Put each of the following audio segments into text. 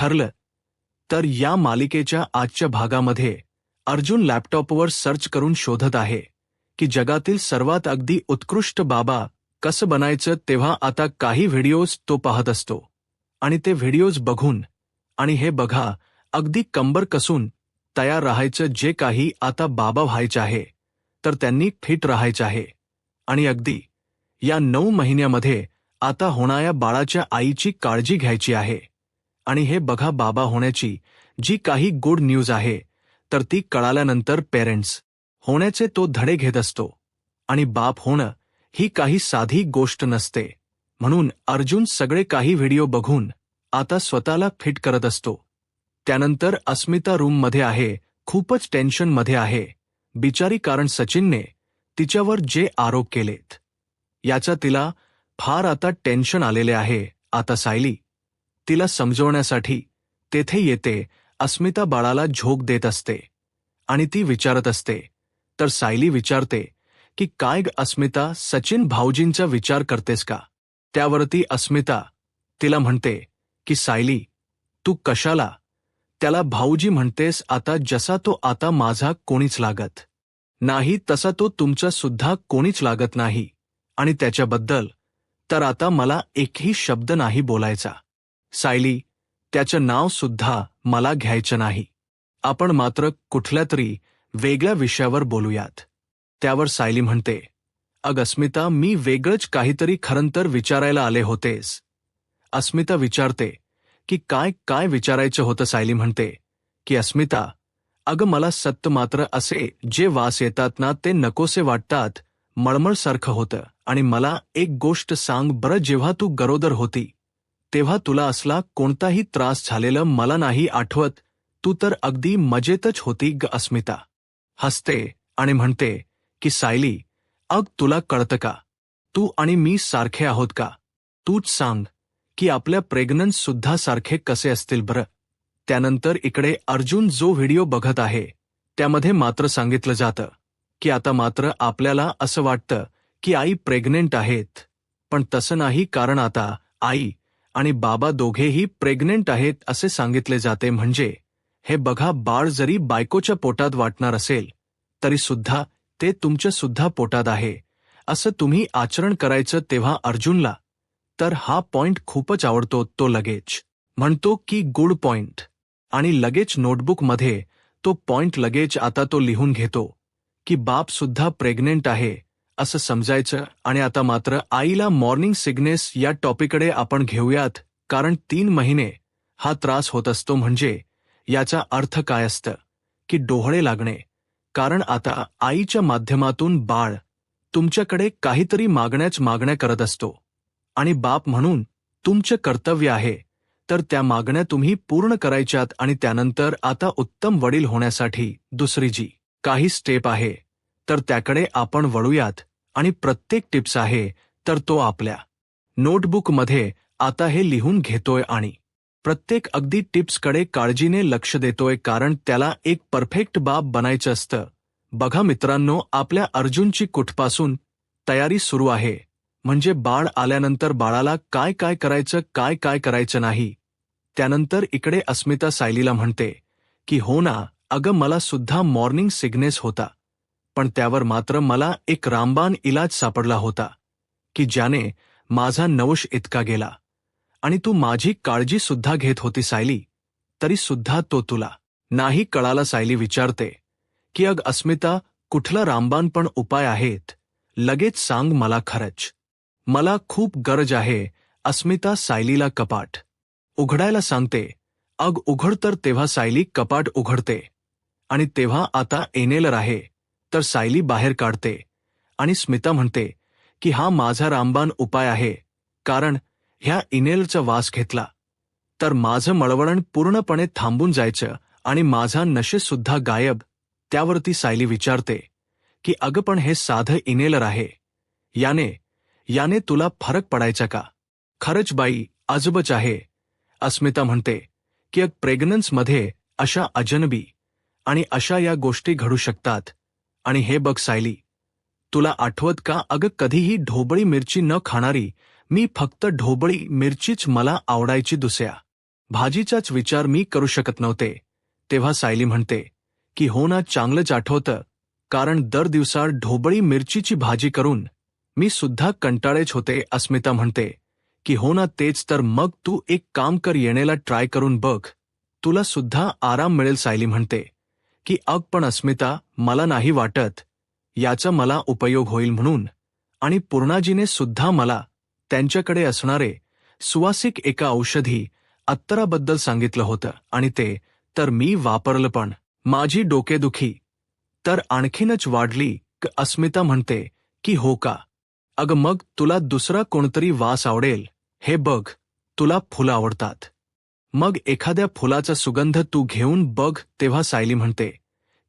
ठरलं. तर या मालिकेच्या आजच्या भागामध्ये अर्जुन लॅपटॉपवर सर्च करून शोधत आहे की जगातील सर्वात अगदी उत्कृष्ट बाबा कसं बनायचं. तेव्हा आता काही व्हिडिओज तो पाहत असतो आणि ते व्हिडिओज बघून, आणि हे बघा, अगदी कंबर कसून तयार राहायचं. जे काही आता बाबा व्हायचं आहे तर त्यांनी फिट राहायचं आहे आणि अगदी या 9 महिन्यामध्ये आता होणाऱ्या बाळाच्या आईची काळजी घ्यायची आहे. आणि हे बघा, बाबा होण्याची जी काही गुड न्यूज आहे तर ती कळाल्यानंतर पेरेंट्स होण्याचे तो धडे घेत असतो. आणि बाप होणं ही काही साधी गोष्ट नसते. म्हणून अर्जुन सगळे काही व्हिडिओ बघून आता स्वतःला फिट करत असतो. त्यानंतर अस्मिता रूममध्ये आहे, खूपच टेन्शनमध्ये आहे बिचारी, कारण सचिनने तिच्यावर जे आरोप केलेत याचा तिला फार आता टेन्शन आलेले आहे. आता सायली तिला समजवण्यासाठी तेथे येते. अस्मिता बाळाला झोक देत असते आणि ती विचारत असते. तर सायली विचारते की काय ग अस्मिता, सचिन भाऊजींचा विचार करतेस का? त्यावरती अस्मिता तिला म्हणते की सायली, तू कशाला त्याला भाऊजी म्हणतेस? आता जसा तो आता माझा कोणीच लागत नाही तसा तो तुमचा सुद्धा कोणीच लागत नाही, आणि त्याच्याबद्दल तर आता मला एकही शब्द नाही बोलायचा. सायली, त्याचं नाव सुद्धा मला घ्यायचं नाही. आपण मात्र कुठल्या तरी वेगळ्या विषयावर बोलूयात. त्यावर सायली म्हणते, अग अस्मिता, मी वेगळंच काहीतरी खरंतर विचारायला आले होतेस. अस्मिता विचारते की काय विचारायचं होतं? सायली म्हणते की अस्मिता, अगं मला सत्य मात्र असे जे वास येतात ना ते नकोसे वाटतात, मळमळसारखं होतं. आणि मला एक गोष्ट सांग बरं, जेव्हा तू गरोदर होती तेव्हा तुला असला कोणताही त्रास झालेलं मला नाही आठवत. तू तर अगदी मजेतच होती ग. अस्मिता हसते आणि म्हणते की सायली, अग तुला कळतं का, तू आणि मी सारखे आहोत का? तूच सांग की आपल्या प्रेग्नन्स सुद्धा सारखे कसे असतील बरं. त्यानंतर इकडे अर्जुन जो व्हिडिओ बघत आहे त्यामध्ये मात्र सांगितलं जातं की आता मात्र आपल्याला असं वाटतं की आई प्रेग्नेंट आहेत, पण तसं नाही, कारण आता आई आणि बाबा दोघेही प्रेग्नेंट आहेत असे सांगितले जाते. म्हणजे हे बघा, बाळ जरी बायकोच्या पोटात वाटणार असेल तरी सुद्धा ते तुमच्या सुद्धा पोटात आहे असं तुम्ही आचरण करायचं. तेव्हा अर्जुनला तर हा पॉइंट खूपच आवडतो. तो लगेच म्हणतो की गुड पॉइंट, आणि लगेच नोटबुकमध्ये तो पॉइंट लगेच आता तो लिहून घेतो की बाप सुद्धा प्रेग्नेंट आहे असं समजायचं. आणि आता मात्र आईला मॉर्निंग सिकनेस या टॉपिककडे आपण घेऊयात, कारण 3 महिने हा त्रास होत असतो. म्हणजे याचा अर्थ काय असतं की डोहळे लागणे, कारण आता आईच्या माध्यमातून बाळ तुमच्याकडे काहीतरी मागण्या करत असतो आणि बाप म्हणून तुमचं कर्तव्य आहे तर त्या मागण्या तुम्ही पूर्ण करायच्यात. आणि त्यानंतर आता उत्तम वडील होण्यासाठी दुसरी जी काही स्टेप आहे तर त्याकडे आपण वळूयात. आणि प्रत्येक टिप्स आहे तर तो आपल्या नोटबुकमध्ये आता हे लिहून घेतोय आणि प्रत्येक अगदी टिप्सकडे काळजीने लक्ष देतोय, कारण त्याला एक परफेक्ट बाप बनायचं असतं. बघा मित्रांनो, आपल्या अर्जुनची कुठपासून तयारी सुरू आहे. म्हणजे बाळ आल्यानंतर बाळाला काय करायचं, काय करायचं नाही. त्यानंतर इकडे अस्मिता सायलीला म्हणते की हो ना अगं, मला सुद्धा मॉर्निंग सिकनेस होता, पण त्यावर मात्र मला एक रामबाण इलाज सापडला होता की ज्याने माझा नवश इतका गेला, आणि तू माझी काळजी सुद्धा घेत होती सायली, तरी सुद्धा तो तुला नाही कळाला. सायली विचारते की अग अस्मिता, कुठला रामबाण पण उपाय आहेत, लगेच सांग मला, खरंच मला खूप गरज आहे. अस्मिता सायलीला कपाट उघडायला सांगते. अग उघड. तर तेव्हा सायली कपाट उघडते आणि तेव्हा आता इनेलर आहे तर सायली बाहेर काढते. आणि स्मिता म्हणते की हा माझा रामबाण उपाय आहे, कारण ह्या इनेलरचा वास घेतला तर माझं मळवळण पूर्णपणे थांबून जायचं आणि माझा नशे सुद्धा गायब. त्यावरती सायली विचारते की अगं पण हे साधं इनेलर आहे, याने तुला फरक पडायचा का? खरंच बाई, अजबच आहे. अस्मिता म्हणते की प्रेग्नन्समध्ये अशा अजनबी आणि अशा या गोष्टी घडू शकतात. आणि हे बघ सायली, तुला आठवत का अगं, कधीही ढोबळी मिरची न खाणारी मी, फक्त ढोबळी मिरचीच मला आवडायची. दुसऱ्या भाजीचाच विचार मी करू शकत नव्हते. तेव्हा सायली म्हणते की हो ना, चांगलंच आठवतं, कारण दर दिवसा ढोबळी मिरचीची भाजी करून मी सुद्धा कंटाळेच होते. अस्मिता म्हणते की हो ना, तेच तर. मग तू एक काम कर, येणेला ट्राय करून बघ, तुला सुद्धा आराम मिळेल. सायली म्हणते की पण अस्मिता, मला नाही वाटत याचा मला उपयोग होईल म्हणून. आणि पूर्णाजीने सुद्धा मला त्यांच्याकडे असणारे सुवासिक एका औषधी अत्तराबद्दल सांगितलं होतं आणि ते तर मी वापरलं, पण माझी डोकेदुखी तर आणखीनच वाढली. अस्मिता म्हणते की हो का? अगं मग तुला दुसरा कोणतरी वास आवडेल. हे बघ, तुला फुलं आवडतात, मग एखाद्या फुलाचा सुगंध तू घेऊन बघ. तेव्हा सायली म्हणते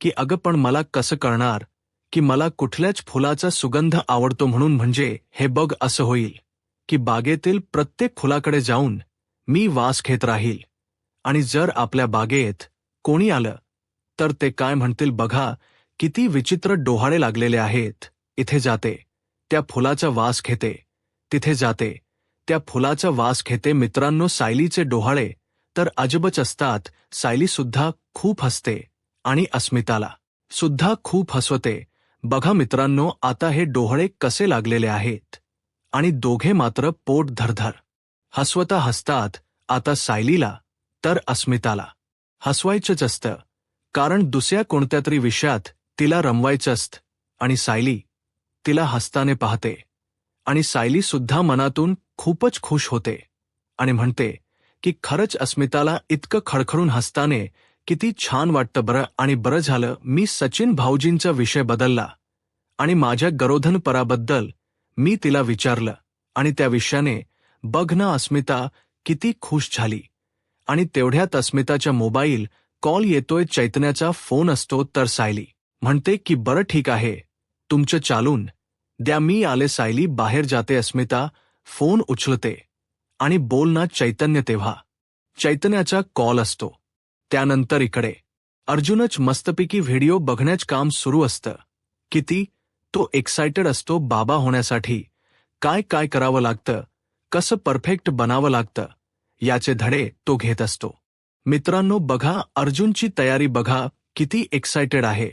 की अगं पण मला कसं कळणार की मला कुठल्याच फुलाचा सुगंध आवडतो म्हणून? म्हणजे हे बघ, असं होईल की बागेतील प्रत्येक फुलाकडे जाऊन मी वास घेत राहील, आणि जर आपल्या बागेत कोणी आलं तर ते काय म्हणतील, बघा किती विचित्र डोहाळे लागलेले आहेत. इथे जाते, त्या फुलाचा वास घेते, तिथे जाते, त्या फुलाचा वास घेते. मित्रांनो, सायलीचे डोहाळे तर अजबच असतात. सायली सुद्धा खूप हसते आणि अस्मिताला सुद्धा खूप हसवते. बघा मित्रांनो, आता हे डोहाळे कसे लागलेले आहेत, आणि दोघे मात्र पोट धरधर हसवता हसतात. आता सायलीला तर अस्मिताला हसवायचंच असतं, कारण दुसऱ्या कोणत्या तरी विषयात तिला रमवायचं असतं. आणि सायली तिला हसताने पाहते, आणि सायली सुद्धा मनातून खूपच खुश होते आणि म्हणते की खरंच अस्मिताला इतकं खळखळून हसताने किती छान वाटतं बरं. आणि बरं झालं मी सचिन भाऊजींचा विषय बदलला आणि माझ्या गरोधनपराबद्दल मी तिला विचारलं, आणि त्या विषयाने बघ ना अस्मिता किती खुश झाली. आणि तेवढ्यात अस्मिताच्या मोबाईल कॉल येतोय. चैतन्याचा फोन असतो. तर सायली म्हणते की बरं ठीक आहे, तुमचं चालून द्या, मी आले. सायली बाहेर जाते. अस्मिता फोन उचलते आणि बोल ना चैतन्य. तेव्हा चैतन्याचा कॉल असतो. त्यानंतर इकडे अर्जुनच मस्तपैकी व्हिडिओ बघण्याचं काम सुरू असतं. किती तो एक्सायटेड असतो बाबा होण्यासाठी. काय काय करावं लागतं, कसं परफेक्ट बनावं लागतं, याचे धडे तो घेत असतो. मित्रांनो बघा, अर्जुनची तयारी बघा, किती एक्सायटेड आहे.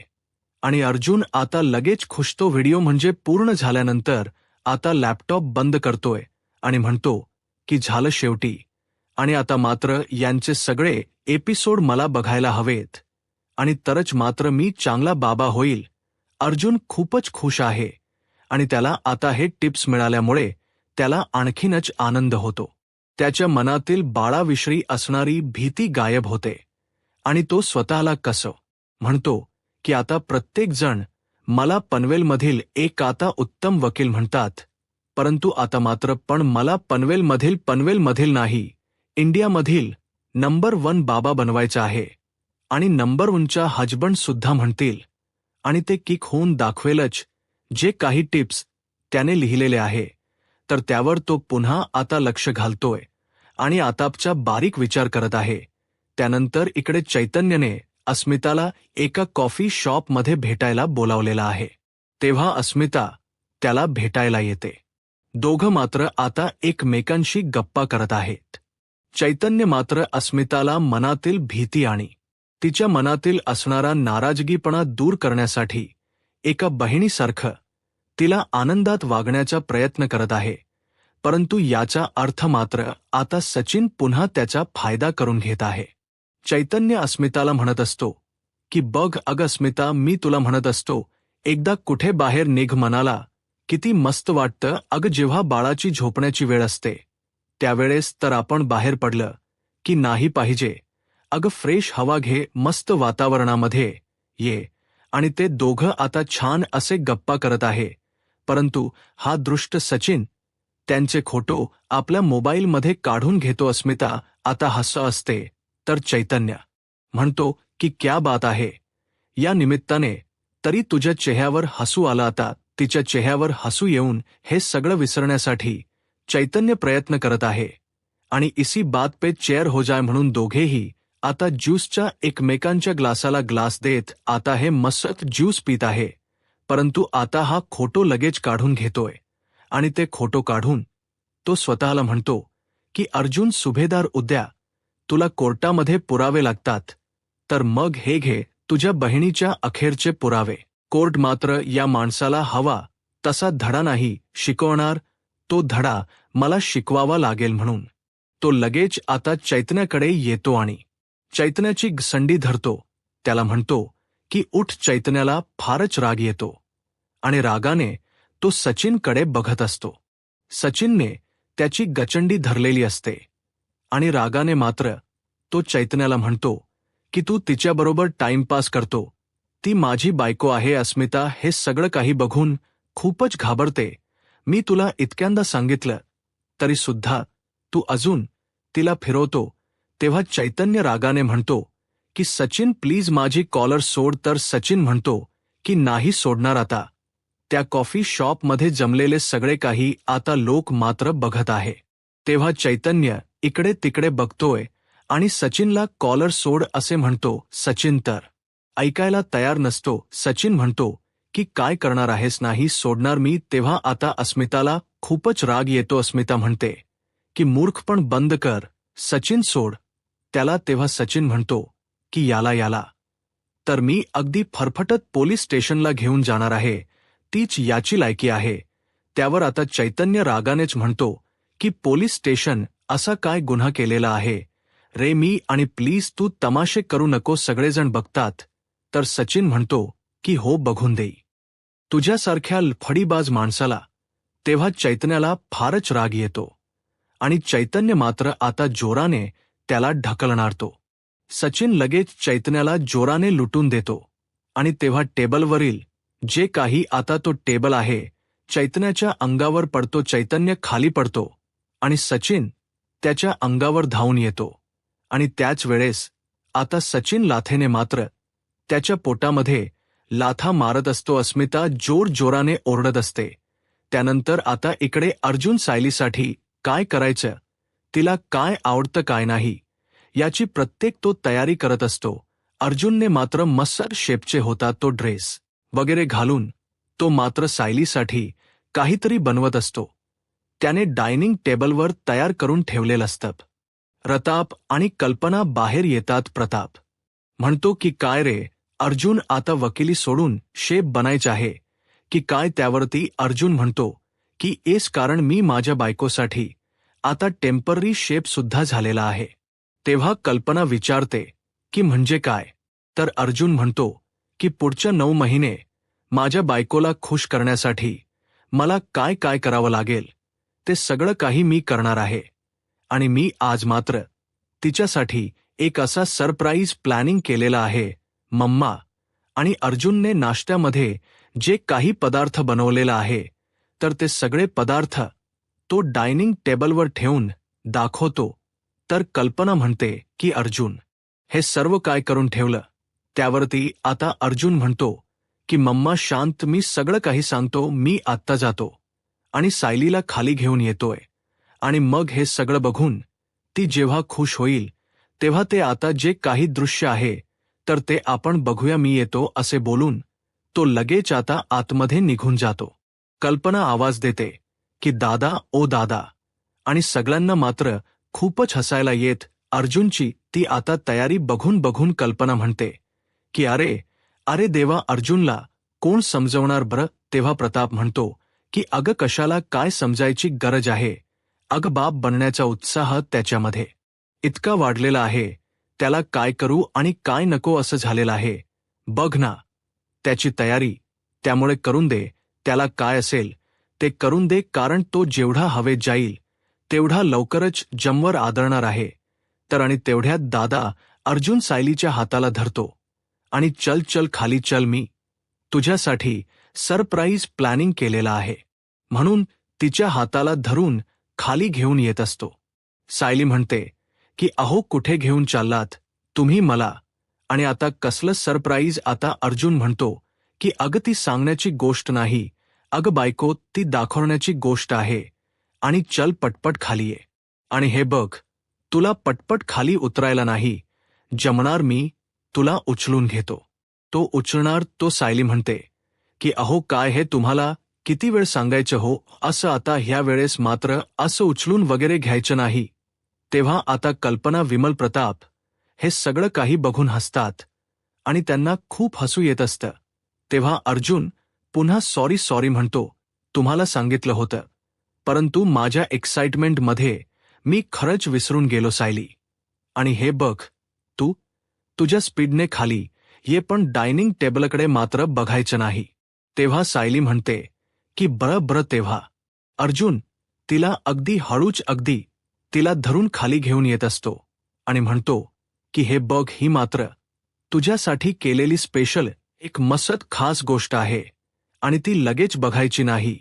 आणि अर्जुन आता लगेच खुश. तो व्हिडिओ म्हणजे पूर्ण झाल्यानंतर आता लॅपटॉप बंद करतोय आणि म्हणतो की झालं शेवटी, आणि आता मात्र यांचे सगळे एपिसोड मला बघायला हवेत, आणि तरच मात्र मी चांगला बाबा होईल. अर्जुन खूपच खुश आहे, आणि त्याला आता हे टिप्स मिळाल्यामुळे त्याला आणखीनच आनंद होतो. त्याच्या मनातील बाळाविषयी असणारी भीती गायब होते, आणि तो स्वतःला कसं म्हणतो की आता प्रत्येक जण मला पनवेलमधील एक आता उत्तम वकील म्हणतात, परंतु आता मात्र पण मला पनवेलमधील नाही, इंडियामधील नंबर 1 बाबा बनवायचा आहे, आणि नंबर 1चा हजबंड सुद्धा म्हणतील, आणि ते किक होऊन दाखवेलच. जे काही टिप्स त्याने लिहिलेले आहे तर त्यावर तो पुन्हा आता लक्ष घालतोय आणि आतापचा बारीक विचार करत आहे. त्यानंतर इकडे चैतन्यने अस्मिताला एका कॉफी शॉपमध्ये भेटायला बोलावलेला आहे. तेव्हा अस्मिता त्याला भेटायला येते. दोघं मात्र आता एकमेकांशी गप्पा करत आहेत. चैतन्य मात्र अस्मिताला मनातील भीती आणि तिच्या मनातील असणारा नाराजगीपणा दूर करण्यासाठी एका बहिणीसारखं तिला आनंदात वागण्याचा प्रयत्न करत आहे. परंतु याचा अर्थ मात्र आता सचिन पुन्हा त्याचा फायदा करून घेत आहे. चैतन्य अस्मिताला म्हणत असतो की बघ अगं अस्मिता, मी तुला म्हणत असतो एकदा कुठे बाहेर निघ, मनाला किती मस्त वाटतं अगं जेव्हा बाळाची झोपण्याची वेळ असते त्यावेळेस तर आपण बाहेर पडलं की नाही पाहिजे. अगं फ्रेश हवा घे, मस्त वातावरणामध्ये ये. आणि ते दोघं आता छान असे गप्पा करत आहे. परंतु हा दृष्ट सचिन त्यांचे फोटो आपल्या मोबाईलमध्ये काढून घेतो. अस्मिता आता हसत असते तर चैतन्य म्हणतो की क्या बात आहे, या निमित्ताने तरी तुझ्या चेहऱ्यावर हसू आलं. आता तिच्या चेहऱ्यावर हसू येऊन हे सगळं विसरण्यासाठी चैतन्य प्रयत्न करत आहे, आणि इसी बात पे चेअर हो जाय म्हणून दोघेही आता ज्यूसच्या एकमेकांच्या ग्लासाला ग्लास देत आता हे मस्त ज्यूस पित आहे. परंतु आता हा खोटो लगेच काढून घेतोय, आणि ते खोटो काढून तो स्वतःला म्हणतो की अर्जुन सुभेदार, उद्या तुला कोर्टामध्ये पुरावे लागतात, तर मग हे घे तुझ्या बहिणीच्या अखेरचे पुरावे. कोर्ट मात्र या माणसाला हवा तसा धडा नाही शिकवणार, तो धडा मला शिकवावा लागेल म्हणून. तो लगेच आता चैतन्याकडे येतो आणि चैतन्याची गसंडी धरतो. त्याला म्हणतो की उठ. चैतन्याला फारच राग येतो आणि रागाने तो सचिनकडे बघत असतो. सचिनने त्याची गचंडी धरलेली असते आणि रागाने मात्र तो चैतन्याला म्हणतो की तू तिच्याबरोबर टाइमपास करतो, ती माझी बायको आहे. अस्मिता हे सगळं काही बघून खूपच घाबरते. मी तुला इतक्यांदा सांगितलं तरी सुद्धा तू अजून तिला फिरवतो. तेव्हा चैतन्य रागाने म्हणतो की सचिन प्लीज माझी कॉलर सोड. तर सचिन म्हणतो की नाही सोडणार. आता त्या कॉफी शॉपमध्ये जमलेले सगळे काही आता लोक मात्र बघत आहे. तेव्हा चैतन्य इकडे तिकडे बघतोय आणि सचिनला कॉलर सोड असे म्हणतो. सचिन तर ऐकायला तयार नसतो. सचिन म्हणतो की काय करणार आहेस. नाही सोडणार मी. तेव्हा आता अस्मिताला खूपच राग येतो. अस्मिता म्हणते की मूर्खपण बंद कर. सचिन सोड त्याला. तेव्हा सचिन म्हणतो की याला तर मी अगदी फरफटत पोलीस स्टेशनला घेऊन जाणार आहे, तीच याची लायकी आहे. त्यावर आता चैतन्य रागानेच म्हणतो की पोलीस स्टेशन असा काय गुन्हा केलेला आहे रे मी, आणि प्लीज तू तमाशे करू नको, सगळेजण बघतात. तर सचिन म्हणतो की हो बघून देई तुझ्यासारख्या फडीबाज माणसाला. तेव्हा चैतन्याला फारच राग येतो आणि चैतन्य मात्र आता जोराने त्याला ढकलणारतो. सचिन लगेच चैतन्याला जोराने लुटून देतो आणि तेव्हा टेबलवरील जे काही आता तो टेबल आहे चैतन्याच्या अंगावर पडतो. चैतन्य खाली पडतो आणि सचिन त्याच्या अंगावर धावून येतो आणि त्याच वेळेस आता सचिन लाथेने मात्र त्याच्या पोटामध्ये लाथा मारत असतो. अस्मिता जोराने ओरडत असते. त्यानंतर आता इकडे अर्जुन सायलीसाठी काय करायचं, तिला काय आवडतं काय नाही याची प्रत्येक तो तयारी करत असतो. अर्जुनने मात्र मस्त शेपचे होता तो ड्रेस वगैरे घालून तो मात्र सायलीसाठी काहीतरी बनवत असतो. त्याने डायनिंग टेबलवर तयार करून ठेवलेलं असतं. प्रताप आणि कल्पना बाहेर येतात. प्रताप म्हणतो की काय रे अर्जुन, आता वकिली सोडून शेप बनायचे आहे की काय. त्यावरती अर्जुन म्हणतो की एस कारण मी माझ्या बायकोसाठी आता टेम्पररी शेप सुद्धा झालेला आहे. तेव्हा कल्पना विचारते की म्हणजे काय. तर अर्जुन म्हणतो की पुढच्या 9 महिने माझ्या बायकोला खुश करण्यासाठी मला काय काय करावं लागेल ते सगळं काही मी करणार आहे. आणि मी आज मात्र तिच्यासाठी एक असा सरप्राईज प्लॅनिंग केलेला आहे मम्मा. आणि अर्जुनने नाश्त्यामध्ये जे काही पदार्थ बनवलेला आहे तर ते सगळे पदार्थ तो डायनिंग टेबलवर ठेवून दाखवतो. तर कल्पना म्हणते की अर्जुन हे सर्व काय करून ठेवलं. त्यावरती आता अर्जुन म्हणतो की मम्मा शांत, मी सगळं काही सांगतो. मी आत्ता जातो आणि सायलीला खाली घेऊन येतोय आणि मग हे सगळं बघून ती जेव्हा खुश होईल तेव्हा ते आता जे काही दृश्य आहे तर ते आपण बघूया. मी येतो असे बोलून तो लगेच आता आतमध्ये निघून जातो. कल्पना आवाज देते की दादा ओ दादा, आणि सगळ्यांना मात्र खूपच हसायला येत अर्जुनची ती आता तयारी बघून कल्पना म्हणते की अरे देवा, अर्जुनला कोण समजवणार बरं. तेव्हा प्रताप म्हणतो की अगं कशाला काय समजायची गरज आहे. अगं बाप बनण्याचा उत्साह त्याच्यामध्ये इतका वाढलेला आहे, त्याला काय करू आणि काय नको असं झालेलं आहे. बघ ना त्याची तयारी, त्यामुळे करून दे. त्याला काय असेल ते करून दे, कारण तो जेवढा हवेत जाईल तेवढा लवकरच जमवर आदळणार आहे. तर आणि तेवढ्यात दादा अर्जुन सायलीच्या हाताला धरतो आणि चल खाली चल, मी तुझ्यासाठी सरप्राईज प्लॅनिंग केलेला आहे म्हणून तिच्या हाताला धरून खाली घेऊन येत असतो. सायली म्हणते की अहो कुठे घेऊन चाललात तुम्ही मला, आणि आता कसलं सरप्राईज. आता अर्जुन म्हणतो की अगं ती सांगण्याची गोष्ट नाही, अगं बायको ती दाखवण्याची गोष्ट आहे. आणि चल पटपट खाली ये. आणि हे बघ, तुला पटपट खाली उतरायला नाही जमणार, मी तुला उचलून घेतो. तो उचलणार. तो सायली म्हणते की अहो काय हे तुम्हाला किती वेळ सांगायचं हो असं. आता ह्या वेळेस मात्र असं उचलून वगैरे घ्यायचं नाही. तेव्हा आता कल्पना, विमल, प्रताप हे सगळं काही बघून हसतात आणि त्यांना खूप हसू येत असतं. तेव्हा अर्जुन पुन्हा सॉरी सॉरी म्हणतो, तुम्हाला सांगितलं होतं, परंतु माझ्या एक्साइटमेंटमध्ये मी खरंच विसरून गेलो सायली. आणि हे बघ, तू तुझ्या स्पीडने खाली ये, पण डायनिंग टेबलकडे मात्र बघायचं नाही. तेव्हा सायली म्हणते की बरं बरं. तेव्हा अर्जुन तिला अगदी हळूच, अगदी तिला धरून खाली घेऊन येत असतो आणि म्हणतो की हे बघ, ही मात्र तुझ्यासाठी केलेली स्पेशल एक मस्त खास गोष्ट आहे आणि ती लगेच बघायची नाही.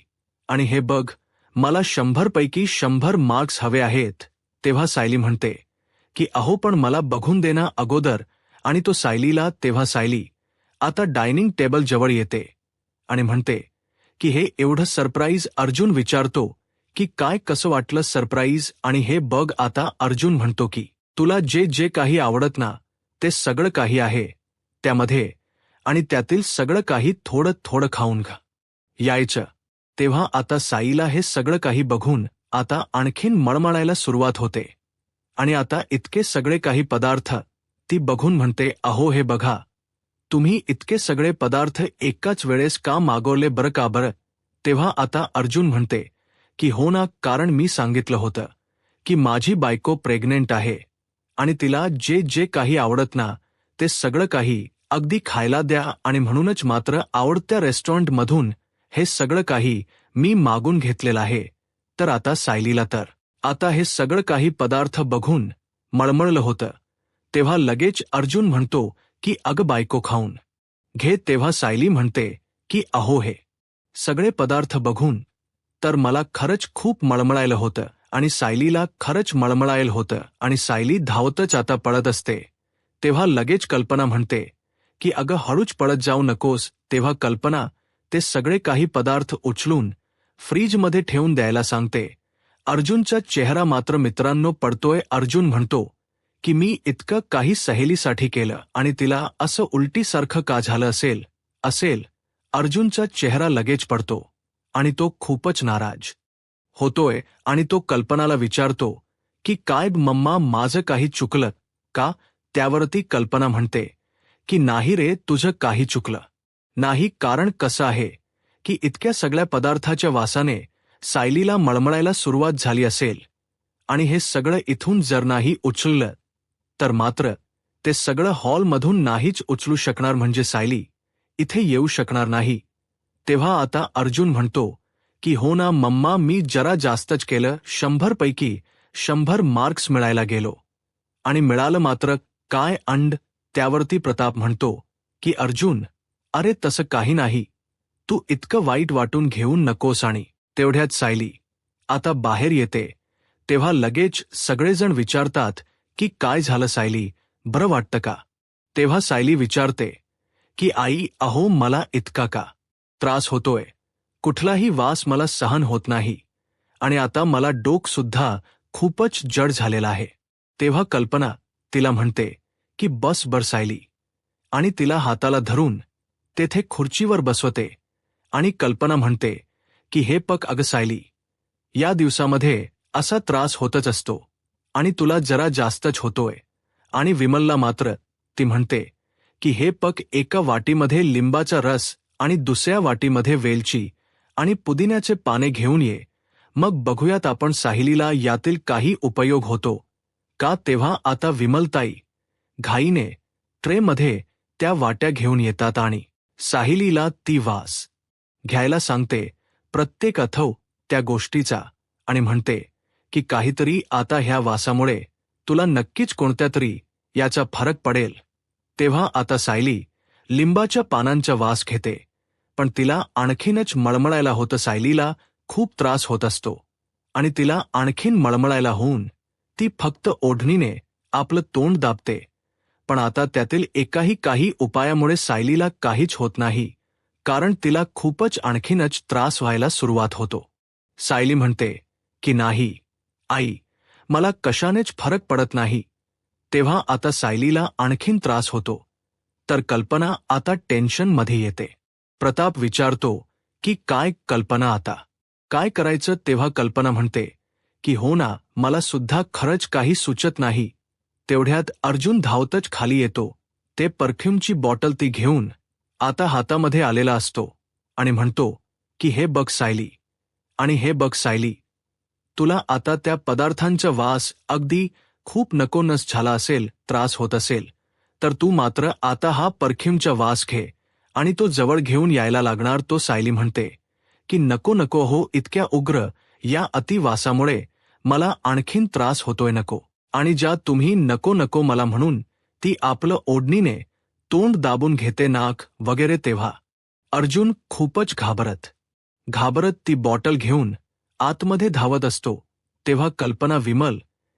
आणि हे बघ, मला 100 पैकी 100 मार्क्स हवे आहेत. तेव्हा सायली म्हणते की अहो, पण मला बघून देना अगोदर. आणि तो सायलीला, तेव्हा सायली आता डायनिंग टेबल जवळ येते आणि म्हणते की हे एवढं सरप्राईज. अर्जुन विचारतो की काय, कसं वाटलं सरप्राईज. आणि हे बघ, आता अर्जुन म्हणतो की तुला जे जे काही आवडत ना, ते सगळं काही आहे त्यामध्ये, आणि त्यातील सगळं काही थोडं थोडं खाऊन यायचं. तेव्हा आता साईला हे सगळं काही बघून आता आणखीन मळमळायला सुरुवात होते आणि आता इतके सगळे काही पदार्थ ती बघून म्हणते, अहो हे बघा, तुम्ही इतके सगळे पदार्थ एकाच वेळेस का मागवले बरं, का बरं. तेव्हा आता अर्जुन म्हणते की हो ना, कारण मी सांगितलं होतं की माझी बायको प्रेग्नेंट आहे आणि तिला जे जे काही आवडत ना, ते सगळं काही अगदी खायला द्या, आणि म्हणूनच मात्र आवडत्या रेस्टॉरंटमधून हे सगळं काही मी मागून घेतलेलं आहे. तर आता सायलीला तर आता हे सगळं काही पदार्थ बघून मळमळलं होतं. तेव्हा लगेच अर्जुन म्हणतो की अगं बायको, खाऊन घे. तेव्हा सायली म्हणते की अहो, हे सगळे पदार्थ बघून तर मला खरंच खूप मळमळायलं होतं आणि सायलीला खरंच मळमळायलं होतं आणि सायली धावतच आता पळत असते. तेव्हा लगेच कल्पना म्हणते की अगं हळूच पळत जाऊ नकोस. तेव्हा कल्पना ते सगळे काही पदार्थ उचलून फ्रीजमध्ये ठेवून द्यायला सांगते. अर्जुनचा चेहरा मात्र मित्रांनो पडतोय. अर्जुन म्हणतो की मी इतकं काही सहेलीसाठी केलं आणि तिला असं उलटीसारखं का झालं असेल. अर्जुनचा चेहरा लगेच पडतो आणि तो खूपच नाराज होतोय आणि तो कल्पनाला विचारतो की काय मम्मा, माझं काही चुकलं का. त्यावरती कल्पना म्हणते की नाही रे, तुझं काही चुकलं नाही. कारण कसं आहे की इतक्या सगळ्या पदार्थाच्या वासाने सायलीला मळमळायला सुरुवात झाली असेल आणि हे सगळं इथून जर नाही उचललं तर मात्र ते सगळं हॉलमधून नाहीच उचलू शकणार, म्हणजे सायली इथे येऊ शकणार नाही. तेव्हा आता अर्जुन म्हणतो की हो ना मम्मा, मी जरा जास्तच केलं. 100 पैकी 100 मार्क्स मिळायला गेलो आणि मिळालं मात्र काय अंड. त्यावरती प्रताप म्हणतो की अर्जुन, अरे तसं काही नाही, तू इतकं वाईट वाटून घेऊन नकोस. आणि तेवढ्यात सायली आता बाहेर येते. तेव्हा लगेच सगळेजण विचारतात की काय झालं सायली, बरं वाटतं का. तेव्हा सायली विचारते की आई, अहो मला इतका का त्रास होतोय, कुठलाही वास मला सहन होत नाही आणि आता मला डोकंसुद्धा खूपच जड झालेलं आहे. तेव्हा कल्पना तिला म्हणते की बस बर सायली, आणि तिला हाताला धरून तेथे खुर्चीवर बसवते आणि कल्पना म्हणते की हे पक अगं सायली, या दिवसामध्ये असा त्रास होतच असतो आणि तुला जरा जास्तच होतोय. आणि विमलला मात्र ती म्हणते की हे पक, एका वाटीमध्ये लिंबाचा रस आणि दुसऱ्या वाटीमध्ये वेलची आणि पुदिन्याचे पाने घेऊन ये, मग बघूयात आपण सायलीला यातील काही उपयोग होतो का. तेव्हा आता विमलताई घाईने ट्रेमध्ये त्या वाट्या घेऊन येतात आणि सायलीला ती वास घ्यायला सांगते प्रत्येक अथव त्या गोष्टीचा आणि म्हणते की काहीतरी आता ह्या वासामुळे तुला नक्कीच कोणत्या तरी याचा फरक पडेल. तेव्हा आता सायली लिंबाच्या पानांचा वास घेते, पण तिला आणखीनच मळमळायला होतं. सायलीला खूप त्रास होत असतो आणि तिला आणखीन मळमळायला होऊन ती फक्त ओढणीने आपलं तोंड दाबते. पण आता त्यातील एकाही काही उपायामुळे सायलीला काहीच होत नाही, कारण तिला खूपच आणखीनच त्रास व्हायला सुरुवात होतो. सायली म्हणते की नाही आई, मला कशानेच फरक पडत नाही. तेव्हा आता सायलीला आणखीन त्रास होतो. तर कल्पना आता टेन्शनमध्ये येते. प्रताप विचारतो की काय कल्पना, आता काय करायचं. तेव्हा कल्पना म्हणते की हो ना, मला सुद्धा खरंच काही सुचत नाही. तेवढ्यात अर्जुन धावतच खाली येतो. ते परफ्यूमची बॉटल ती घेऊन आता हातामध्ये आलेला असतो आणि म्हणतो की हे बघ सायली, आणि हे बघ सायली, तुला आता त्या पदार्थांचा वास अगदी खूप नकोनस झाला असेल, त्रास होत असेल, तर तू मात्र आता हा परफ्यूमचा वास घे. आणि तो जवळ घेऊन यायला लागणार. तो सायली म्हणते की नको नको हो, इतक्या उग्र या अतिवासामुळे मला आणखीन त्रास होतोय, नको. आणि ज्या तुम्ही नको नको मला म्हणून ती आपलं ओढणीने तोंड दाबून घेते, नाक वगैरे. तेव्हा अर्जुन खूपच घाबरत ती बॉटल घेऊन आतमध्ये धावत असतो. तेव्हा कल्पना, विमल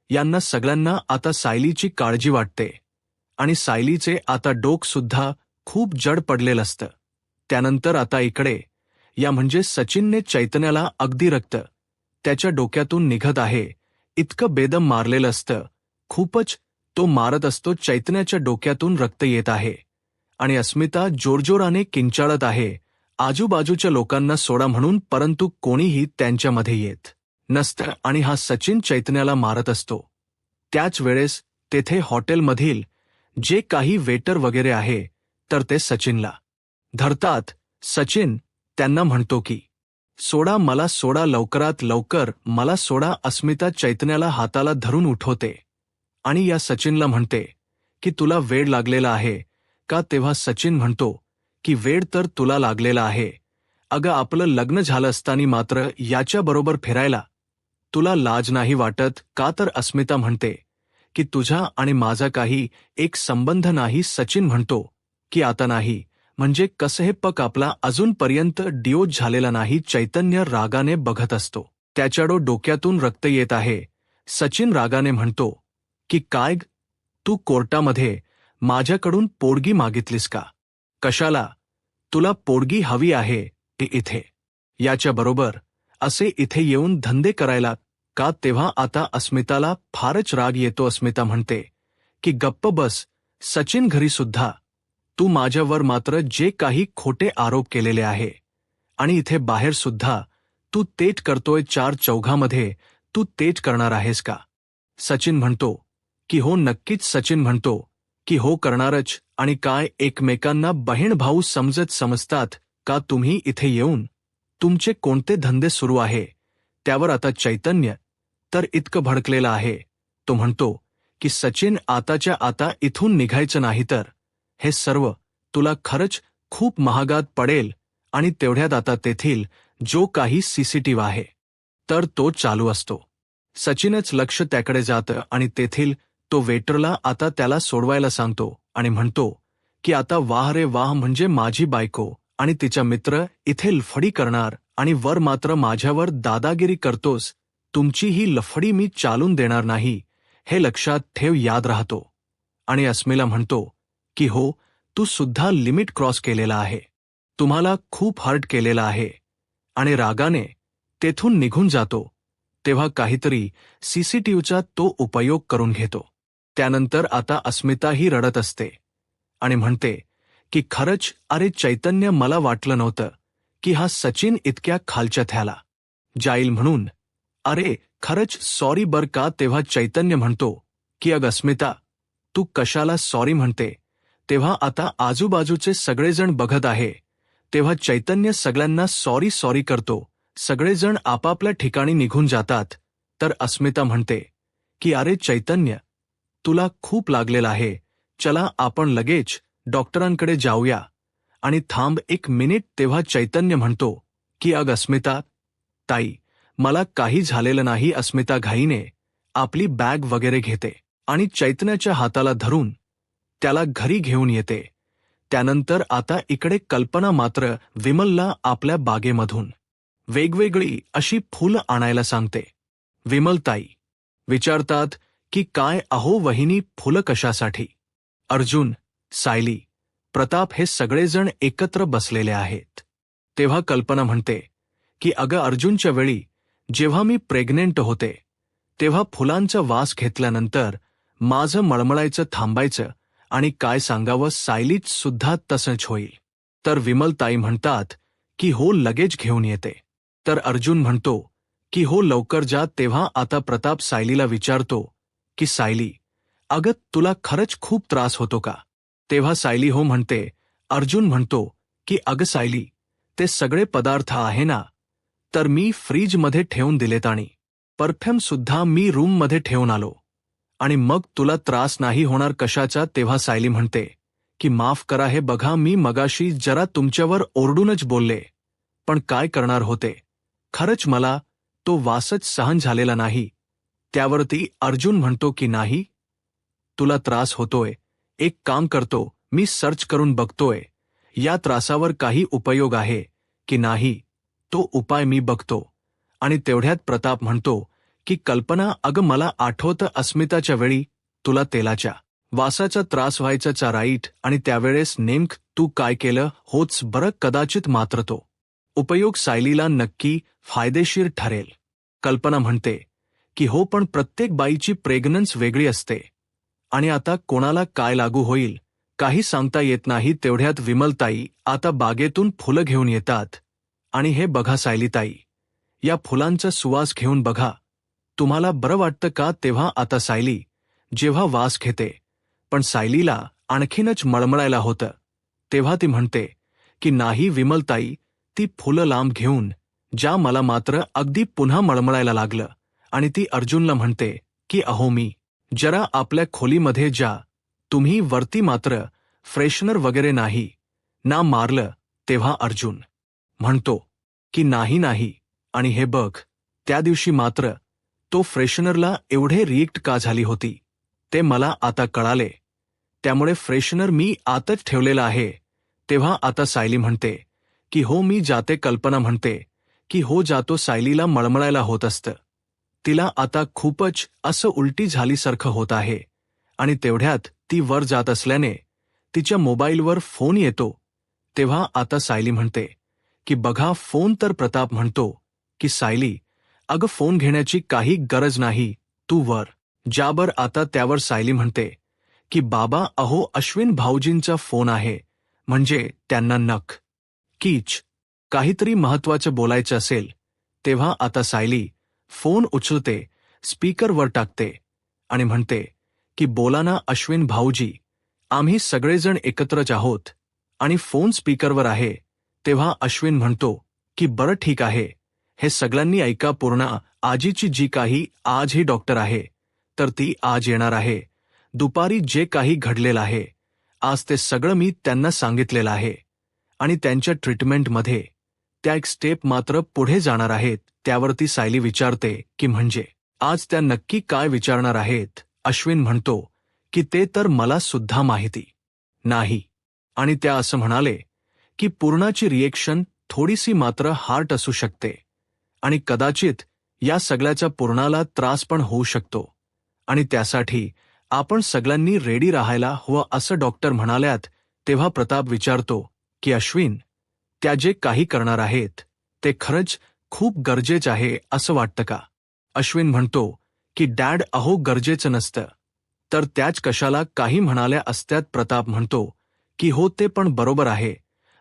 यांना सगळ्यांना आता सायलीची काळजी वाटते आणि सायलीचे आता डोक सुद्धा खूप जड पडलेलं असतं. त्यानंतर आता इकडे या म्हणजे सचिनने चैतन्याला अगदी रक्त त्याच्या डोक्यातून निघत आहे इतकं बेदम मारलेलं असतं. खूपच तो मारत असतो. चैतन्याच्या डोक्यातून रक्त येत आहे आणि अस्मिता जोरजोराने किंचाळत आहे आजूबाजूच्या लोकांना सोडा म्हणून, परंतु कोणीही त्यांच्यामध्ये येत नसतं आणि हा सचिन चैतन्याला मारत असतो. त्याच वेळेस तेथे हॉटेलमधील जे काही वेटर वगैरे आहे तर ते सचिनला धरतात. सचिन त्यांना म्हणतो की सोडा मला, सोडा, लवकरात लवकर मला सोडा. अस्मिता चैतन्याला हाताला धरून उठवते आणि या सचिनला म्हणते की तुला वेड लागलेला आहे का. तेव्हा सचिन म्हणतो की वेड तर तुला लागलेला आहे. अगं, आपलं लग्न झालं असताना मात्र याच्याबरोबर फिरायला तुला लाज नाही वाटत का. तर अस्मिता म्हणते की तुझा आणि माझा काही एक संबंध नाही. सचिन म्हणतो की आता नाही म्हणजे कसं हे, पक आपला अजूनपर्यंत डिओज झालेला नाही. चैतन्य रागाने बघत असतो. त्याच्या डोक्यातून रक्त येत आहे. सचिन रागाने म्हणतो की काय तू कोर्टामध्ये माझ्याकडून पोडगी मागितलीस का. कशाला तुला पोडगी हवी आहे इथे, याच्याबरोबर असे इथे येऊन धंदे करायला का. तेव्हा आता अस्मिताला फारच राग येतो. अस्मिता म्हणते की गप्प बस सचिन, घरी सुद्धा तू माझ्यावर मात्र जे काही खोटे आरोप केलेले आहे आणि इथे बाहेर सुद्धा तू तेच करतोय. चार चौघामध्ये तू तेच करणार आहेस का. सचिन म्हणतो की हो नक्कीच. सचिन म्हणतो की हो करणारच. आणि काय एकमेकांना बहीण भाऊ समजतात का तुम्ही इथे येऊन. तुमचे कोणते धंदे सुरू आहे. त्यावर आता चैतन्य तर इतकं भडकलेला आहे. तो म्हणतो की सचिन, आताच्या आता इथून निघायचं नाही तर हे सर्व तुला खरंच खूप महागात पडेल. आणि तेवढ्यात आता तेथील जो काही सीसीटीव्ही आहे तर तो चालू असतो. सचिनच लक्ष त्याकडे जातं आणि तेथील तो वेटरला आता त्याला सोडवायला सांगतो आणि म्हणतो की आता वाह रे वाह, म्हणजे माझी बायको आणि तिचा मित्र इथे लफडी करणार आणि वर मात्र माझ्यावर दादागिरी करतोस. तुमची ही लफडी मी चालून देणार नाही, हे लक्षात ठेव, याद राहतो. आणि अस्मिला म्हणतो की हो, तू सुद्धा लिमिट क्रॉस केलेला आहे. तुम्हाला खूप हर्ट केलेला आहे. आणि रागाने तेथून निघून जातो. तेव्हा काहीतरी सीसीटीव्हीचा तो उपयोग करून घेतो. त्यानंतर आता अस्मिताही रडत असते आणि म्हणते की खरंच, अरे चैतन्य, मला वाटलं नव्हतं की हा सचिन इतक्या खालच्या थ्याला जाईल म्हणून. अरे खरंच सॉरी बर का. तेव्हा चैतन्य म्हणतो की अग अस्मिता, तू कशाला सॉरी म्हणते. तेव्हा आता आजूबाजूचे सगळेजण बघत आहे. तेव्हा चैतन्य सगळ्यांना सॉरी सॉरी करतो. सगळेजण आपापल्या ठिकाणी निघून जातात. तर अस्मिता म्हणते की अरे चैतन्य, तुला खूप लागलेलं आहे, चला आपण लगेच डॉक्टरांकडे जाऊया. आणि थांब एक मिनिट. तेव्हा चैतन्य म्हणतो की अग अस्मिता ताई, मला काही झालेलं नाही. अस्मिता घाईने आपली बॅग वगैरे घेते आणि चैतन्याच्या हाताला धरून त्याला घरी घेऊन येते. त्यानंतर आता इकडे कल्पना मात्र विमलला आपल्या बागेमधून वेगवेगळी अशी फुलं आणायला सांगते. विमलताई विचारतात की काय अहो वहिनी, फुलं कशासाठी. अर्जुन, सायली, प्रताप हे सगळेजण एकत्र बसलेले आहेत. तेव्हा कल्पना म्हणते की अगं अर्जुनच्या वेळी जेव्हा मी प्रेग्नेंट होते तेव्हा फुलांचा वास घेतल्यानंतर माझं मळमळायचं थांबायचं आणि काय सांगावं, सायलीच सुद्धा तसंच होईल. तर विमलताई म्हणतात की हो लगेच घेऊन येते. तर अर्जुन म्हणतो की हो लवकर जा. तेव्हा आता प्रताप सायलीला विचारतो की सायली, अगं तुला खरंच खूप त्रास होतो का? तेव्हा सायली हो म्हणते. अर्जुन म्हणतो की अगं सायली, ते सगळे पदार्थ आहे ना, तर मी फ्रीजमध्ये ठेवून दिलेत आणि परफ्यूम सुद्धा मी रूममध्ये ठेवून आलो. आणि मग तुला त्रास नाही होणार कशाचा? तेव्हा सायली म्हणते की माफ करा, हे बघा मी मगाशी जरा तुमच्यावर ओरडूनच बोलले, पण काय करणार होते, खरंच मला तो वासच सहन झालेला नाही. त्यावरती अर्जुन म्हणतो की नाही, तुला त्रास होतोय, एक काम करतो, मी सर्च करून बघतोय या त्रासावर काही उपयोग आहे की नाही, तो उपाय मी बघतो. आणि तेवढ्यात प्रताप म्हणतो की कल्पना, अगं मला आठवतं अस्मिताच्या वेळी तुला तेलाच्या वासाचा त्रास व्हायचा राईट, आणि त्यावेळेस नेमकं तू काय केलं होच बरं? कदाचित मात्र तो उपयोग सायलीला नक्की फायदेशीर ठरेल. कल्पना म्हणते की हो, पण प्रत्येक बाईची प्रेग्नन्स वेगळी असते आणि आता कोणाला काय लागू होईल काही सांगता येत नाही. तेवढ्यात विमलताई आता बागेतून फुलं घेऊन येतात. आणि हे बघा सायलीताई, या फुलांचा सुवास घेऊन बघा, तुम्हाला बरं वाटतं का? तेव्हा आता सायली जेव्हा वास घेते, पण सायलीला आणखीनच मळमळायला होतं. तेव्हा ती म्हणते की नाही विमलताई, ती फुलं लांब घेऊन ज्या, मला मात्र अगदी पुन्हा मळमळायला लागलं. आणि ती अर्जुनला म्हणते की अहो मी जरा आपल्या खोलीमध्ये जा, तुम्ही वरती मात्र फ्रेशनर वगैरे नाही ना मारलं? तेव्हा अर्जुन म्हणतो की नाही नाही, आणि हे बघ, त्या दिवशी मात्र तो फ्रेशनरला एवढे रिएक्ट का झाली होती ते मला आता कळाले, त्यामुळे फ्रेशनर मी आतच ठेवलेला आहे. तेव्हा आता सायली म्हणते की हो मी जाते. कल्पना म्हणते की हो जातो. सायलीला मळमळायला होत असतं, तिला आता खूपच असं उलटी झालीसारखं होत आहे. आणि तेवढ्यात ती वर जात असल्याने तिच्या मोबाईलवर फोन येतो. तेव्हा आता सायली म्हणते की बघा फोन तर. प्रताप म्हणतो की सायली, अगं फोन घेण्याची काही गरज नाही, तू वर जाबर आता. त्यावर सायली म्हणते की बाबा अहो अश्विन भाऊजींचा फोन आहे, म्हणजे त्यांना कीच काहीतरी महत्वाचं बोलायचं असेल. तेव्हा आता सायली फोन उचलते, स्पीकरवर टाकते आणि म्हणते की बोला ना अश्विन भाऊजी, आम्ही सगळेजण एकत्रच आहोत. आणि फोन स्पीकरवर आहे. तेव्हा अश्विन म्हणतो की बरं ठीक आहे, हे सगळ्यांनी ऐका पूर्ण. आजीची जी काही आज ही डॉक्टर आहे, तर ती आज येणार आहे. दुपारी जे काही घडलेलं आहे आज ते सगळं मी त्यांना सांगितलेलं आहे. आणि त्यांच्या ट्रीटमेंटमध्ये त्या एक स्टेप मात्र पुढे जाणार आहेत. त्यावरती सायली विचारते की म्हणजे आज त्या नक्की काय विचारणार आहेत? अश्विन म्हणतो की ते तर मला सुद्धा माहिती नाही. आणि त्या असं म्हणाले की पूर्णाची रिएक्शन थोडीशी मात्र हार्ट असू शकते, आणि कदाचित या सगळ्याचा पूर्णाला त्रास पण होऊ शकतो, आणि त्यासाठी आपण सगळ्यांनी रेडी राहायला हवं असं डॉक्टर म्हणाल्यात. तेव्हा प्रताप विचारतो की अश्विन, त्या जे काही करणार आहेत ते खरंच खूप गरजेचं आहे असं वाटतं का? अश्विन म्हणतो की डॅड अहो गरजेचं नसतं तर त्याच कशाला काही म्हणाल्या असत्यात. प्रताप म्हणतो की हो ते पण बरोबर आहे,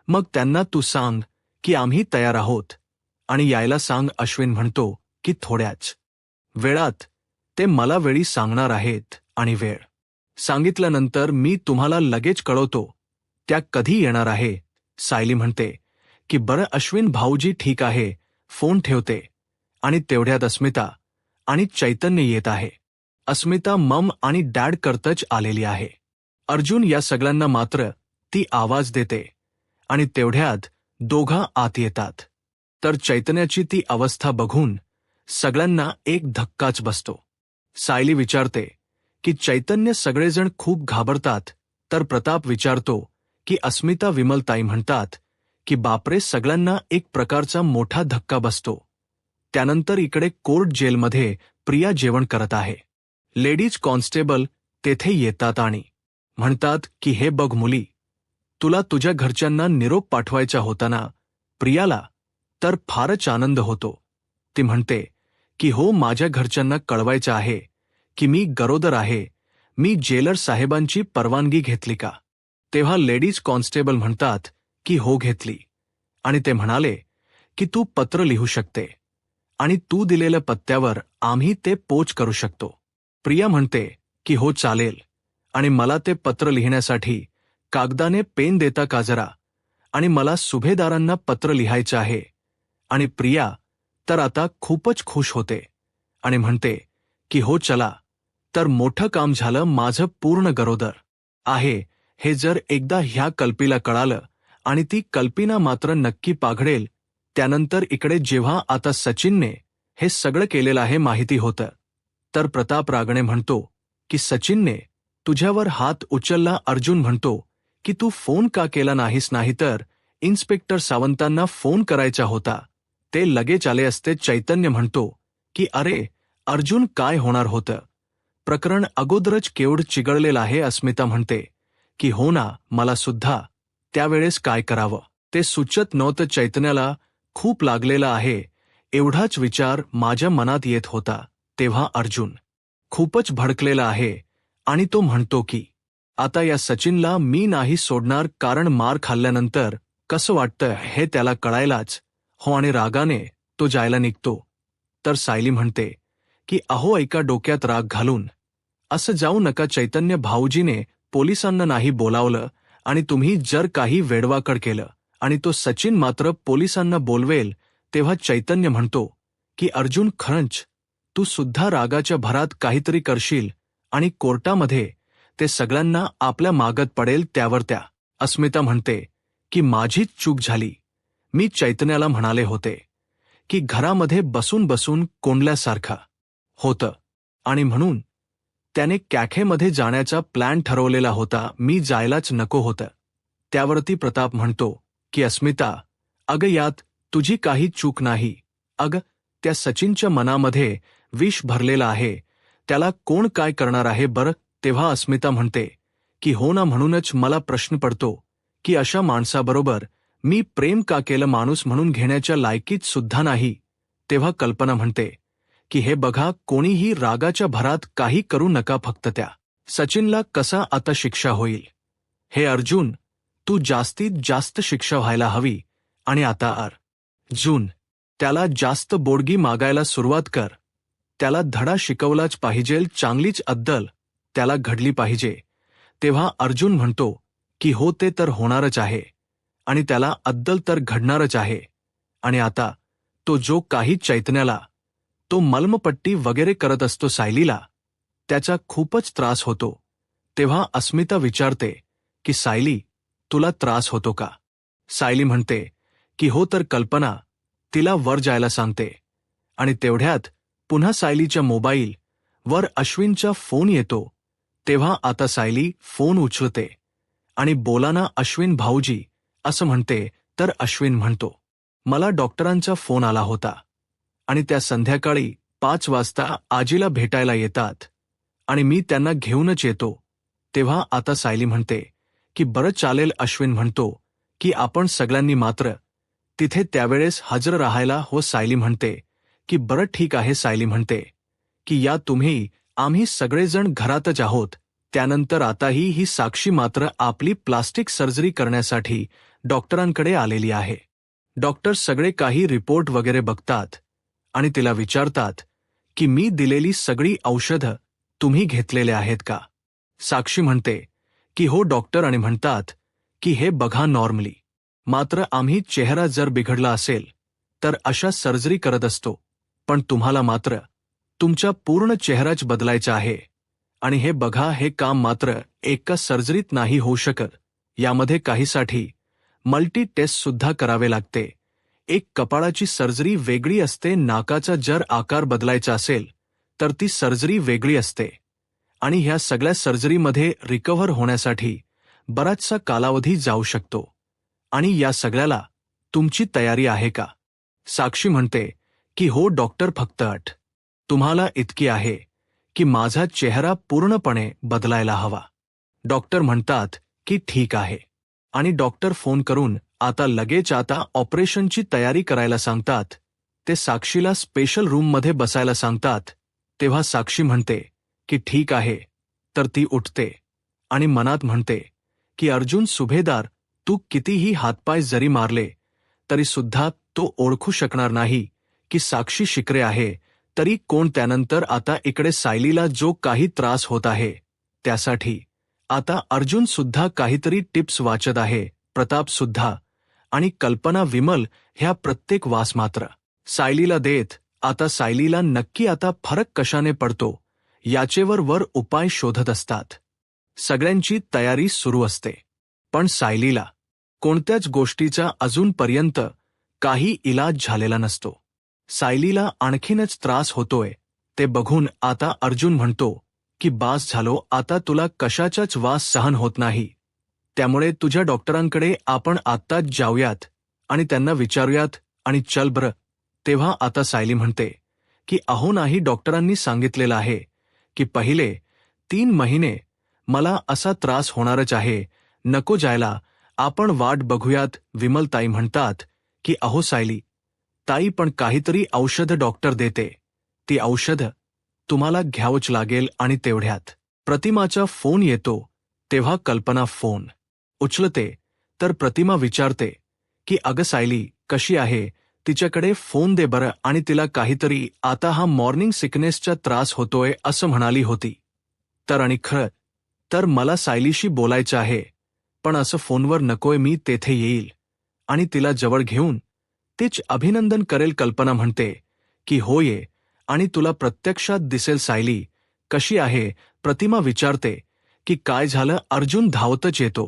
मग त्यांना तू सांग की आम्ही तयार आहोत आणि यायला सांग. अश्विन म्हणतो की थोड्याच वेळात ते मला वेळी सांगणार आहेत, आणि वेळ सांगितल्यानंतर मी तुम्हाला लगेच कळवतो त्या कधी येणार आहे. सायली म्हणते की बरं अश्विन भाऊजी ठीक आहे, फोन ठेवते. आणि तेवढ्यात अस्मिता आणि चैतन्य येत आहे. अस्मिता मम आणि डॅड करतच आलेली आहे. अर्जुन या सगळ्यांना मात्र ती आवाज देते आणि तेवढ्यात दोघा आत येतात. तर चैतन्याची ती अवस्था बघून सगळ्यांना एक धक्काच बसतो. सायली विचारते की चैतन्य सगळेजण खूप घाबरतात. तर प्रताप विचारतो की अस्मिता. विमलताई म्हणतात की बापरे, सगळ्यांना एक प्रकारचा मोठा धक्का बसतो. त्यानंतर इकडे कोर्ट जेलमध्ये प्रिया जेवण करत आहे. लेडीज कॉन्स्टेबल तेथे येतात आणि म्हणतात की हे बघ मुली, तुला तुझ्या घरच्यांना निरोप पाठवायचा होता ना प्रियाला? तर फारच आनंद होतो. ती म्हणते की हो, माझ्या घरच्यांना कळवायचं आहे की मी गरोदर आहे. मी जेलर साहेबांची परवानगी घेतली का? तेव्हा लेडीज कॉन्स्टेबल म्हणतात की हो घेतली. आणि ते म्हणाले की तू पत्र लिहू शकते आणि तू दिलेल्या पत्त्यावर आम्ही ते पोच करू शकतो. प्रिया म्हणते की हो चालेल, आणि मला ते पत्र लिहिण्यासाठी कागदाने पेन देता का जरा, आणि मला सुभेदारांना पत्र लिहायचं आहे. आणि प्रिया तर आता खूपच खुश होते आणि म्हणते की हो चला, तर मोठं काम झालं माझं पूर्ण गरोदर आहे हे जर एकदा ह्या कल्पीला कळालं, आणि ती कल्पिना मात्र नक्की पाघडेल. त्यानंतर इकडे जेव्हा आता सचिनने हे सगळं केलेलं आहे माहिती होतं, तर प्रताप रागणे म्हणतो की सचिनने तुझ्यावर हात उचलला. अर्जुन म्हणतो की तू फोन का केला नाहीस, नाहीतर इन्स्पेक्टर सावंतांना फोन करायचा होता, ते लगेच आले असते. चैतन्य म्हणतो की अरे अर्जुन, काय होणार होतं, प्रकरण अगोदरच केवढं चिघळलेलं आहे. अस्मिता म्हणते की हो ना, मला सुद्धा त्यावेळेस काय करावं ते सुचत नव्हतं. चैतन्याला खूप लागलेला आहे एवढाच विचार माझ्या मनात येत होता. तेव्हा अर्जुन खूपच भडकलेला आहे आणि तो म्हणतो की आता या सचिनला मी नाही सोडणार, कारण मार खाल्ल्यानंतर कसं वाटतं हे त्याला कळायलाच हो. आणि रागाने तो जायला निघतो. तर सायली म्हणते की अहो ऐका, डोक्यात राग घालून असं जाऊ नका. चैतन्य भाऊजीने पोलिसांना नाही बोलावलं, आणि तुम्ही जर काही वेडवाकड केलं आणि तो सचिन मात्र पोलिसांना बोलवेल, तेव्हा चैतन्य म्हणतो की अर्जुन खरंच तू सुद्धा रागाच्या भरात काहीतरी करशील आणि कोर्टामध्ये ते सगळ्यांना आपल्या मागत पडेल त्यावर त्या. अस्मिता म्हणते की माझीच चूक झाली, मी चैतन्याला म्हणाले होते की घरामध्ये बसून बसून कोंडल्यासारखा होतं, आणि म्हणून त्याने कॅफेमध्ये जाण्याचा प्लॅन ठरवलेला होता, मी जायलाच नको होतं. त्यावरती प्रताप म्हणतो की अस्मिता, अगं यात तुझी काही चूक नाही. अगं त्या सचिनच्या मनामध्ये विष भरलेलं आहे, त्याला कोण काय करणार आहे बरं. तेव्हा अस्मिता म्हणते की हो ना, म्हणूनच मला प्रश्न पडतो की अशा माणसाबरोबर मी प्रेम का केलं, माणूस म्हणून घेण्याच्या लायकीत सुद्धा नाही. तेव्हा कल्पना म्हणते की हे बघा, कोणीही रागाच्या भरात काही करू नका, फक्त त्या सचिनला कसा आता शिक्षा होईल हे. अर्जुन, तू जास्तीत जास्त शिक्षा व्हायला हवी, आणि आता अर्जुन त्याला जास्त बोडगी मागायला सुरुवात कर. त्याला धडा शिकवलाच पाहिजेल, चांगलीच अद्दल त्याला घडली पाहिजे. तेव्हा अर्जुन म्हणतो की हो ते तर होणारच आहे, आणि त्याला अद्दल तर घडणारच आहे. आणि आता तो जो काही चैतन्याला तो मलमपट्टी वगैरे करत असतो सायलीला, त्याचा खूपच त्रास होतो. तेव्हा अस्मिता विचारते की सायली, तुला त्रास होतो का. सायली म्हणते की हो. तर कल्पना तिला वर जायला सांगते, आणि तेवढ्यात पुन्हा सायलीच्या मोबाईल वर अश्विनचा फोन येतो. तेव्हा आता सायली फोन उचलते आणि बोला ना अश्विन भाऊजी असं म्हणते. तर अश्विन म्हणतो, मला डॉक्टरांचा फोन आला होता, आणि त्या संध्याकाळी 5 वाजता आजीला भेटायला येतात, आणि मी त्यांना घेऊनच येतो. तेव्हा आता सायली म्हणते की बरं चालेल. अश्विन म्हणतो की आपण सगळ्यांनी मात्र तिथे त्यावेळेस हजर राहायला हो. सायली म्हणते की बरं ठीक आहे. सायली म्हणते की या तुम्ही, आम्ही सगळेजण घरातच आहोत. त्यानंतर आताही ही साक्षी मात्र आपली प्लास्टिक सर्जरी करण्यासाठी डॉक्टरांकडे आलेली आहे. डॉक्टर सगळे काही रिपोर्ट वगैरे बघतात आणि तिला विचारतात की मी दिलेली सगळी औषधं तुम्ही घेतलेले आहेत का. साक्षी म्हणते की हो डॉक्टर, आणि म्हणतात की हे बघा, नॉर्मली मात्र आम्ही चेहरा जर बिघडला असेल तर अशा सर्जरी करत असतो, पण तुम्हाला मात्र तुमचा पूर्ण चेहराच बदलायचा आहे. आणि हे बघा, हे काम मात्र एका सर्जरीत नाही होऊ शकत. यामध्ये काहीसाठी मल्टी टेस्ट सुद्धा करावे लागते. एक कपाळाची सर्जरी वेगळी असते, नाकाचा जर आकार बदलायचा असेल तर ती सर्जरी वेगळी असते, आणि ह्या सगळ्या सर्जरीमध्ये रिकव्हर होण्यासाठी बराचसा कालावधी जाऊ शकतो. आणि या सगळ्याला तुमची तयारी आहे का. साक्षी म्हणते की हो डॉक्टर, फक्त अट तुम्हाला इतकी आहे की माझा चेहरा पूर्णपणे बदलायला हवा. डॉक्टर म्हणतात की ठीक आहे, आणि डॉक्टर फोन करून आता लगेच आता ऑपरेशनची तयारी करायला सांगतात. ते साक्षीला स्पेशल रूममध्ये बसायला सांगतात. तेव्हा साक्षी म्हणते की ठीक आहे. तर ती उठते आणि मनात म्हणते की अर्जुन सुभेदार, तू कितीही हातपाय जरी मारले तरी सुद्धा तो ओळखू शकणार नाही की साक्षी शिकरे आहे, तरी कोण त्यानंतर आता इकडे सायलीला जो काही त्रास होत आहे त्यासाठी आता अर्जुन सुद्धा काहीतरी टिप्स वाचत आहे, प्रताप सुद्धा, आणि कल्पना विमल ह्या प्रत्येक वास मात्र सायलीला देत. आता सायलीला नक्की आता फरक कशाने पडतो याचेवर वर उपाय शोधत असतात. सगळ्यांची तयारी सुरू असते, पण सायलीला कोणत्याच गोष्टीचा अजूनपर्यंत काही इलाज झालेला नसतो. सायलीला आणखीनच त्रास होतोय ते बघून आता अर्जुन म्हणतो की बास झालो, आता तुला कशाचाच वास सहन होत नाही, त्यामुळे तुझ्या डॉक्टरांकडे आपण आत्ताच जाऊयात आणि त्यांना विचारूयात आणि चल बरं. तेव्हा आता सायली म्हणते की अहो नाही, डॉक्टरांनी सांगितलेलं आहे की पहिले 3 महिने मला असा त्रास होणारच आहे, नको जायला, आपण वाट बघूयात. विमलताई म्हणतात की अहो सायली ताई, पण काहीतरी औषध डॉक्टर देते, ती औषध तुम्हाला घ्यावंच लागेल. आणि तेवढ्यात प्रतिमाचा फोन येतो. तेव्हा कल्पना फोन उचलते तर प्रतिमा विचारते की अगं सायली कशी आहे, तिच्याकडे फोन दे बरं, आणि तिला काहीतरी आता हा मॉर्निंग सिकनेसचा त्रास होतोय असं म्हणाली होती. तर आणि खरं तर मला सायलीशी बोलायचं आहे, पण असं फोनवर नकोय, मी तेथे येईल आणि तिला जवळ घेऊन तीच अभिनंदन करेल. कल्पना म्हणते की हो ये, आणि तुला प्रत्यक्षात दिसेल. सायली कशी आहे, प्रतिमा विचारते की काय झालं. अर्जुन धावतच येतो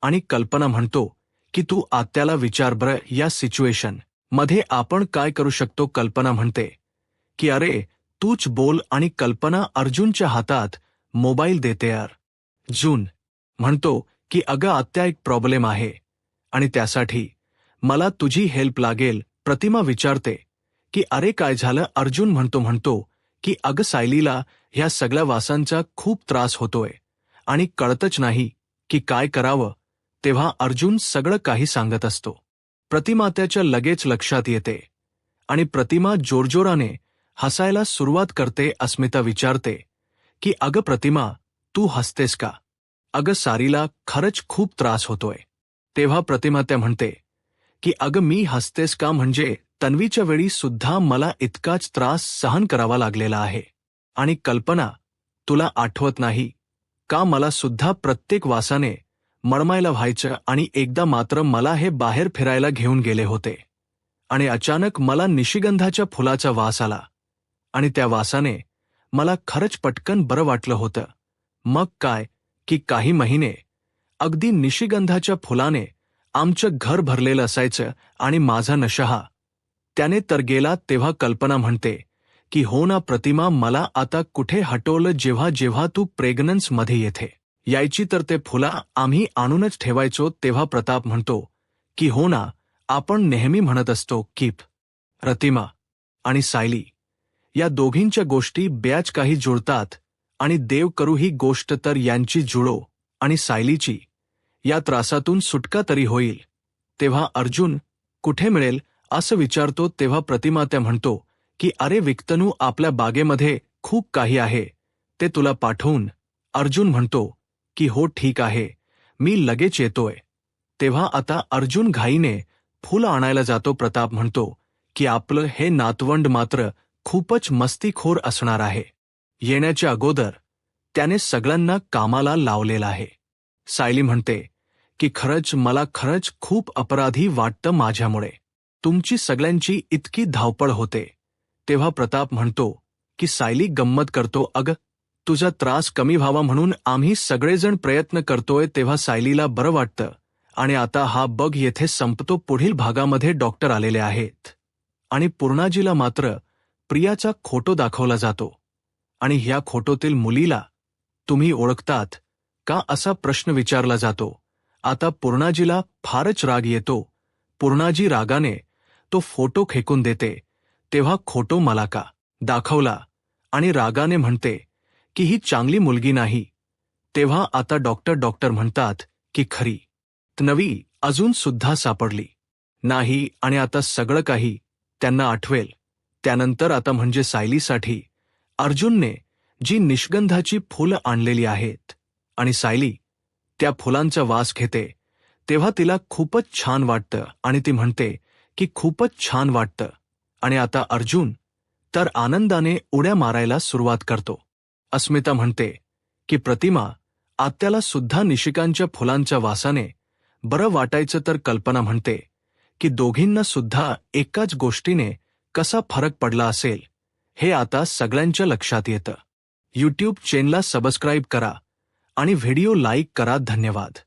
आणि कल्पना म्हणतो की तू आत्याला विचार बरं, या सिच्युएशन मध्ये आपण काय करू शकतो. कल्पना म्हणते की अरे तूच बोल, आणि कल्पना अर्जुनच्या हातात मोबाईल देते. अर्जुन म्हणतो की अगं आत्या, एक प्रॉब्लेम आहे आणि त्यासाठी मला तुझी हेल्प लागेल. प्रतिमा विचारते की अरे काय झालं. अर्जुन म्हणतो की अगं सायलीला ह्या सगळ्या वासांचा खूप त्रास होतोय आणि कळतच नाही की काय करावं. तेव्हा अर्जुन सगळं काही सांगत असतो. प्रतिमा त्याच्या लगेच लक्षात येते आणि प्रतिमा जोरजोराने हसायला सुरुवात करते. अस्मिता विचारते की अगं प्रतिमा, तू हसतेस का? अगं सारीला खरंच खूप त्रास होतोय. तेव्हा प्रतिमा त्या म्हणते की अगं मी हसतेस का, म्हणजे तन्वीच्या वेळी सुद्धा मला इतकाच त्रास सहन करावा लागलेला आहे. आणि कल्पना, तुला आठवत नाही का, मला सुद्धा प्रत्येक वासाने मळमळायला व्हायचं, आणि एकदा मात्र मला हे बाहेर फिरायला घेऊन गेले होते आणि अचानक मला निशिगंधाच्या फुलाचा वास आला आणि त्या वासाने मला खरंच पटकन बरं वाटलं होतं. मग काय की काही महिने अगदी निशिगंधाच्या फुलाने आमचं घर भरलेलं असायचं आणि माझा नशा त्याने तर गेला. तेव्हा कल्पना म्हणते की हो ना प्रतिमा, मला आता कुठे हटवलं. जेव्हा जेव्हा तू प्रेग्नन्समध्ये येथे यायची तर ते फुला आम्ही आणूनच ठेवायचो. तेव्हा प्रताप म्हणतो की हो ना, आपण नेहमी म्हणत असतो की प्रतिमा आणि सायली या दोघींच्या गोष्टी बॅच काही जुळतात, आणि देव करू ही गोष्ट तर यांची जुळो आणि सायलीची या त्रासातून सुटका तरी होईल. तेव्हा अर्जुन कुठे मिळेल असं विचारतो. तेव्हा प्रतिमा त्या म्हणतो की अरे विक्तनू, आपल्या बागेमध्ये खूप काही आहे, ते तुला पाठवून. अर्जुन म्हणतो की हो ठीक आहे, मी लगेच येतोय. तेव्हा आता अर्जुन घाईने फुलं आणायला जातो. प्रताप म्हणतो की आपलं हे नातवंड मात्र खूपच मस्तीखोर असणार आहे. येण्याच्या अगोदर त्याने सगळ्यांना कामाला लावलेलं आहे. सायली म्हणते की खरंच मला खरंच खूप अपराधी वाटतं माझ्यामुळे तुमची सगळ्यांची इतकी धावपळ होते. तेव्हा प्रताप म्हणतो की सायली गंमत करतो, अगं तुझा त्रास कमी व्हावा म्हणून आम्ही सगळेजण प्रयत्न करतोय. तेव्हा सायलीला बरं वाटतं आणि आता हा बघ येथे संपतो. पुढील भागामध्ये डॉक्टर आलेले आहेत आणि पूर्णाजीला मात्र प्रियाचा फोटो दाखवला जातो आणि ह्या फोटोतील मुलीला तुम्ही ओळखतात का असा प्रश्न विचारला जातो. आता पूर्णाजीला फारच राग येतो. पूर्णाजी रागाने तो फोटो फेकून देते. तेव्हा फोटो मला का दाखवला, आणि रागाने म्हणते की ही चांगली मुलगी नाही. तेव्हा आता डॉक्टर म्हणतात की खरी तन्वी अजून सुद्धा सापडली नाही, आणि आता सगळं काही त्यांना आठवेल. त्यानंतर आता म्हणजे सायलीसाठी अर्जुनने जी निष्गंधाची फुलं आणलेली आहेत आणि सायली त्या फुलांचा वास घेते, तेव्हा तिला खूपच छान वाटतं आणि ती म्हणते की खूपच छान वाटतं. आणि आता अर्जुन तर आनंदाने उड्या मारायला सुरुवात करतो. अस्मिता म्हणते की प्रतिमा आत्याला सुद्धा निशिकांच्या फुलांच्या वासाने बरं वाटायचं, तर कल्पना म्हणते की दोघींना सुद्धा एकाच गोष्टीने कसा फरक पडला असेल हे आता सगळ्यांच्या लक्षात येतं. यूट्यूब चॅनलला सबस्क्राईब करा आणि व्हिडिओ लाईक करा. धन्यवाद.